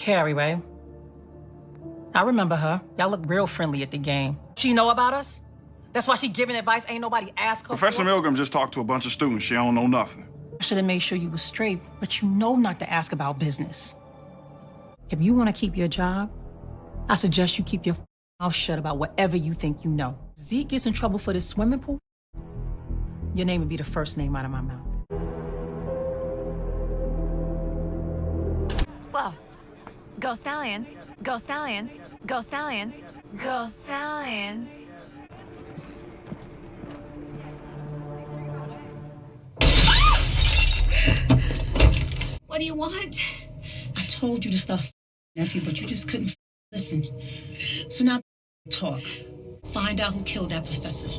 Carrie, right? I remember her. Y'all look real friendly at the game. She know about us? That's why she giving advice ain't nobody asked her Professor for? Milgram just talked to a bunch of students. She don't know nothing. I should have made sure you was straight, but you know not to ask about business. If you want to keep your job, I suggest you keep your mouth shut about whatever you think you know. Zeke gets in trouble for this swimming pool, your name would be the first name out of my mouth. Well, go Stallions, go Stallions, go Stallions, go Stallions. What do you want? I told you to stop, nephew, but you just couldn't listen. So now talk. Find out who killed that professor.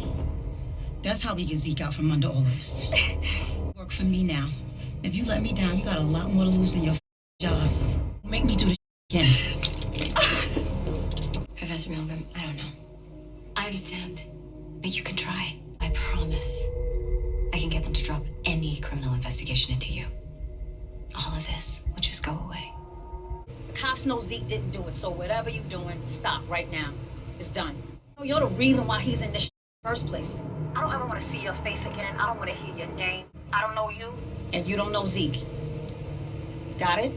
That's how we get Zeke out from under all of this. Work for me now. If you let me down, you got a lot more to lose than your job. Make me do this again. Professor Milgram, I don't know. I understand, but you can try. I promise. I can get them to drop any criminal investigation into you. All of this will just go away. The cops know Zeke didn't do it, so whatever you're doing, stop right now. It's done. You're the reason why he's in this in the first place. I don't ever want to see your face again. I don't want to hear your name. I don't know you, and you don't know Zeke. Got it?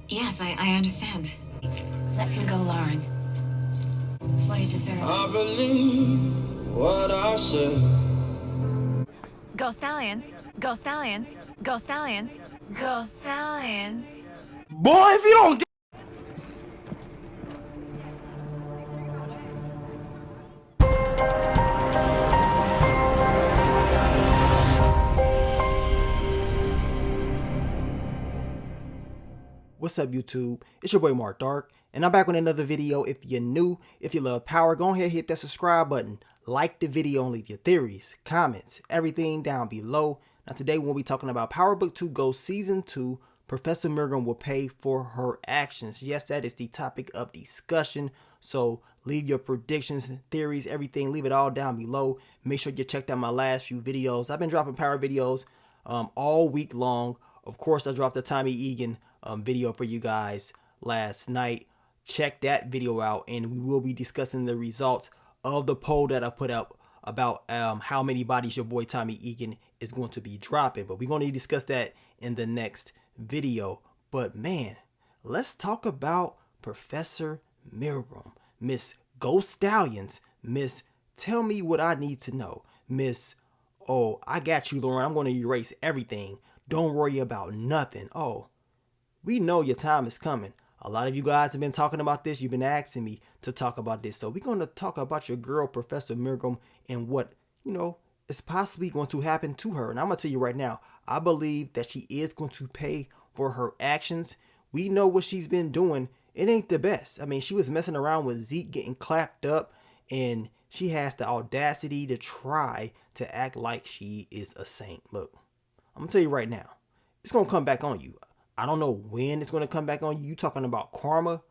Yes, I understand. Let him go, Lauren. It's what he deserves. I believe what I said. Go Stallions, go Stallions, go Stallions, go Stallions. Boy, if you don't get What's up, YouTube? It's your boy Mark Dark, and I'm back with another video. If you're new, if you love power, go ahead and hit that subscribe button, like the video, and leave your theories, comments, everything down below. Now today we'll be talking about Power Book 2 Go Season 2, Professor Milgram will pay for her actions. Yes, that is the topic of discussion, so leave your predictions, theories, everything, leave it all down below. Make sure you checked out my last few videos. I've been dropping power videos all week long. Of course, I dropped the Tommy Egan video for you guys last night. Check that video out, and we will be discussing the results of the poll that I put up about how many bodies your boy Tommy Egan is going to be dropping. But we're going to discuss that in the next video. But man, let's talk about Professor Milgram, Miss Go Stallions, Miss Tell Me What I Need to Know, Miss Oh, I got you, Lauren. I'm going to erase everything. Don't worry about nothing. Oh, we know your time is coming. A lot of you guys have been talking about this. You've been asking me to talk about this. So we're going to talk about your girl, Professor Milgram, and what, is possibly going to happen to her. And I'm going to tell you right now, I believe that she is going to pay for her actions. We know what she's been doing. It ain't the best. I mean, she was messing around with Zeke getting clapped up, and she has the audacity to try to act like she is a saint. Look, I'm going to tell you right now, it's going to come back on you. I don't know when it's going to come back on you. You talking about karma?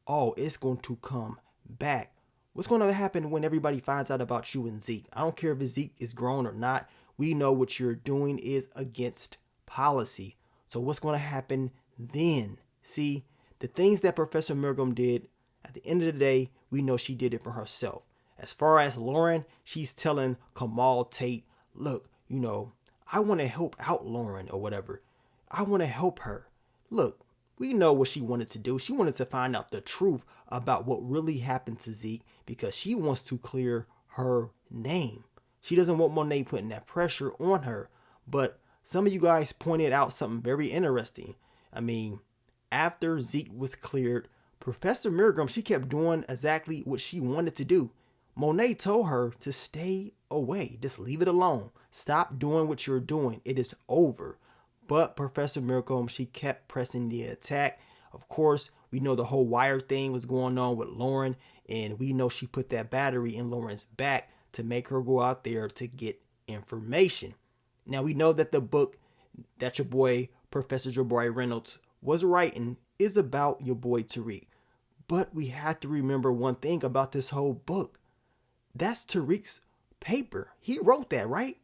Oh, it's going to come back. What's going to happen when everybody finds out about you and Zeke? I don't care if Zeke is grown or not. We know what you're doing is against policy. So what's going to happen then? See, the things that Professor Milgram did, at the end of the day, we know she did it for herself. As far as Lauren, she's telling Kamal Tate, look, I want to help out Lauren or whatever. I want to help her. Look, we know what she wanted to do. She wanted to find out the truth about what really happened to Zeke because she wants to clear her name. She doesn't want Monet putting that pressure on her. But some of you guys pointed out something very interesting. I mean, after Zeke was cleared, Professor Milgram, she kept doing exactly what she wanted to do. Monet told her to stay away. Just leave it alone. Stop doing what you're doing. It is over. But Professor Milgram, she kept pressing the attack. Of course, we know the whole wire thing was going on with Lauren, and we know she put that battery in Lauren's back to make her go out there to get information. Now, we know that the book that your boy, Professor Jabari Reynolds, was writing is about your boy Tariq. But we have to remember one thing about this whole book. That's Tariq's paper. He wrote that, right?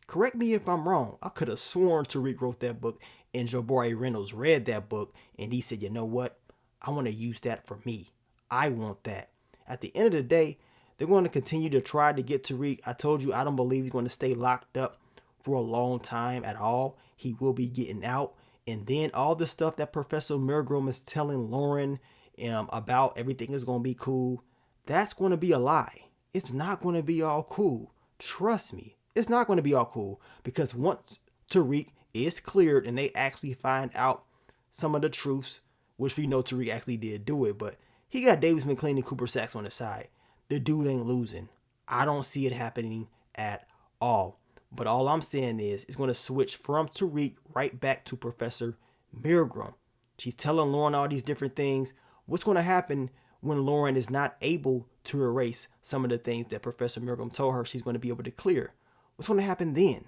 Correct me if I'm wrong. I could have sworn Tariq wrote that book and Jabari Reynolds read that book and he said, you know what? I want to use that for me. I want that. At the end of the day, they're going to continue to try to get Tariq. I told you I don't believe he's going to stay locked up for a long time at all. He will be getting out. And then all the stuff that Professor Milgram is telling Lauren about everything is going to be cool, that's going to be a lie. It's not going to be all cool. Trust me, it's not going to be all cool, because once Tariq is cleared and they actually find out some of the truths, which we know Tariq actually did do it, but he got Davis McLean and Cooper Sacks on the side. The dude ain't losing. I don't see it happening at all. But all I'm saying is it's going to switch from Tariq right back to Professor Milgram. She's telling Lauren all these different things. What's going to happen when Lauren is not able to erase some of the things that Professor Milgram told her she's going to be able to clear? What's going to happen then?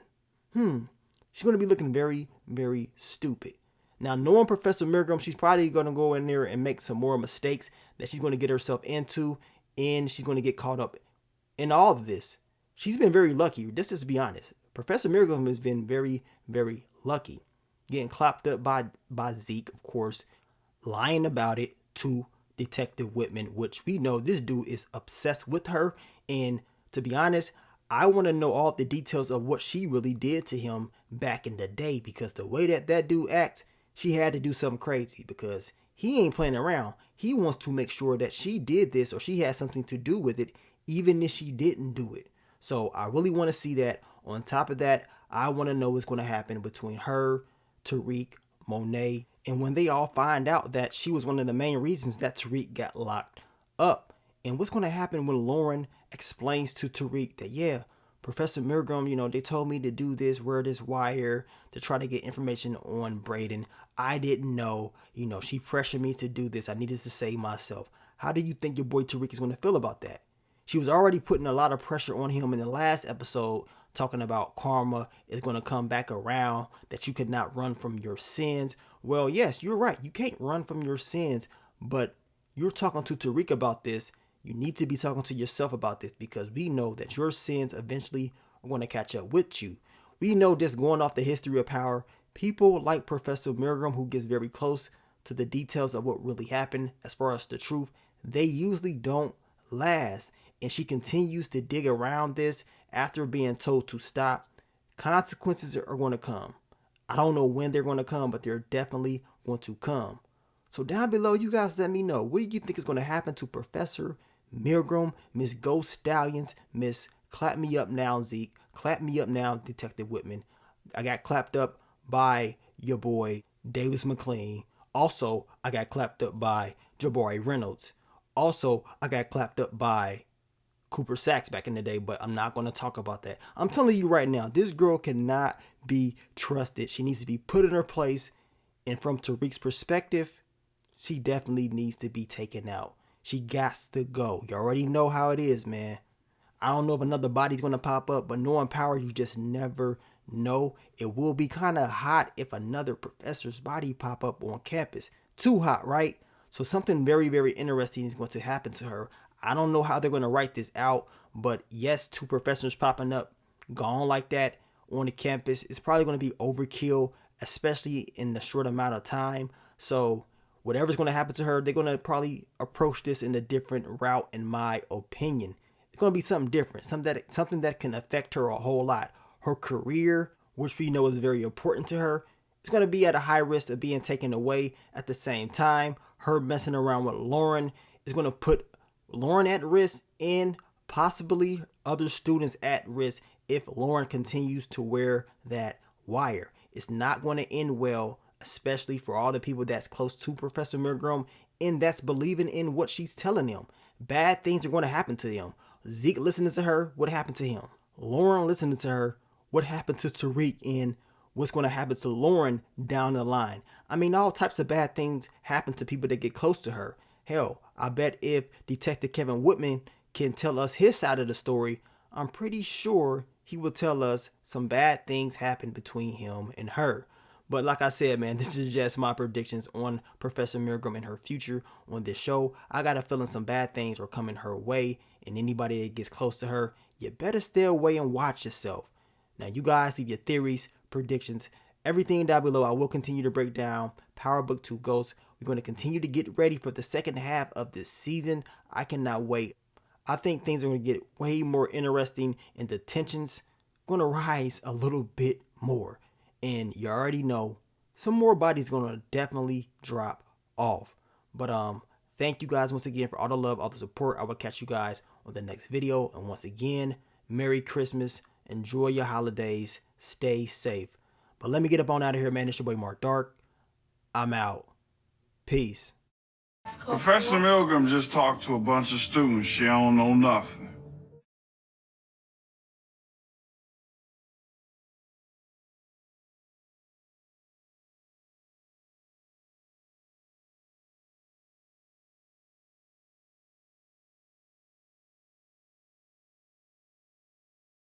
She's going to be looking very, very stupid. Now, knowing Professor Milgram, she's probably going to go in there and make some more mistakes that she's going to get herself into, and she's going to get caught up in all of this. She's been very lucky. Let's just be honest. Professor Milgram has been very, very lucky. Getting clapped up by Zeke, of course, lying about it to Detective Whitman, which we know this dude is obsessed with her. And to be honest, I want to know all the details of what she really did to him back in the day, because the way that dude acts, she had to do something crazy, because he ain't playing around. He wants to make sure that she did this or she had something to do with it, even if she didn't do it. So I really want to see that. On top of that, I want to know what's going to happen between her, Tariq, Monet, and when they all find out that she was one of the main reasons that Tariq got locked up. And what's going to happen when Lauren explains to Tariq that, yeah, Professor Milgram, they told me to do this, wear this wire to try to get information on Braden. I didn't know, she pressured me to do this. I needed to save myself. How do you think your boy Tariq is going to feel about that? She was already putting a lot of pressure on him in the last episode, talking about karma is going to come back around, that you could not run from your sins. Well, yes, you're right. You can't run from your sins, but you're talking to Tariq about this. You need to be talking to yourself about this, because we know that your sins eventually are going to catch up with you. We know, just going off the history of power, people like Professor Milgram, who gets very close to the details of what really happened as far as the truth, they usually don't last. And she continues to dig around this after being told to stop. Consequences are going to come. I don't know when they're going to come, but they're definitely going to come. So down below, you guys let me know, what do you think is going to happen to Professor Milgram, Miss Ghost Stallions, Miss Clap Me Up Now Zeke, Clap Me Up Now Detective Whitman. I got clapped up by your boy Davis McLean. Also, I got clapped up by Jabari Reynolds. Also, I got clapped up by Cooper Sacks back in the day, but I'm not going to talk about that. I'm telling you right now, this girl cannot be trusted. She needs to be put in her place. And from Tariq's perspective, she definitely needs to be taken out. She got to go. You already know how it is, man. I don't know if another body's going to pop up, but knowing power, you just never know. It will be kind of hot if another professor's body pop up on campus. Too hot, right? So something very, very interesting is going to happen to her. I don't know how they're going to write this out, but yes, 2 professors popping up, gone like that on the campus is probably going to be overkill, especially in the short amount of time. So whatever's going to happen to her, they're going to probably approach this in a different route, in my opinion. It's going to be something different, something that can affect her a whole lot. Her career, which we know is very important to her, is going to be at a high risk of being taken away. At the same time, her messing around with Lauren is going to put Lauren at risk, and possibly other students at risk if Lauren continues to wear that wire. It's not going to end well, especially for all the people that's close to Professor Milgram and that's believing in what she's telling them. Bad things are going to happen to them. Zeke listening to her, what happened to him? Lauren listening to her, what happened to Tariq, and what's going to happen to Lauren down the line? I mean, all types of bad things happen to people that get close to her. Hell, I bet if Detective Kevin Whitman can tell us his side of the story, I'm pretty sure he will tell us some bad things happened between him and her. But like I said, man, this is just my predictions on Professor Milgram and her future on this show. I got a feeling some bad things are coming her way, and anybody that gets close to her, you better stay away and watch yourself. Now, you guys leave your theories, predictions, everything down below. I will continue to break down Power Book 2 Ghost. We're going to continue to get ready for the second half of this season. I cannot wait. I think things are going to get way more interesting and the tensions going to rise a little bit more. And you already know some more bodies going to definitely drop off. But thank you guys once again for all the love, all the support. I will catch you guys on the next video. And once again, Merry Christmas. Enjoy your holidays. Stay safe. But let me get up on out of here, man. It's your boy Mark Dark. I'm out. Peace. Professor Milgram just talked to a bunch of students. She don't know nothing.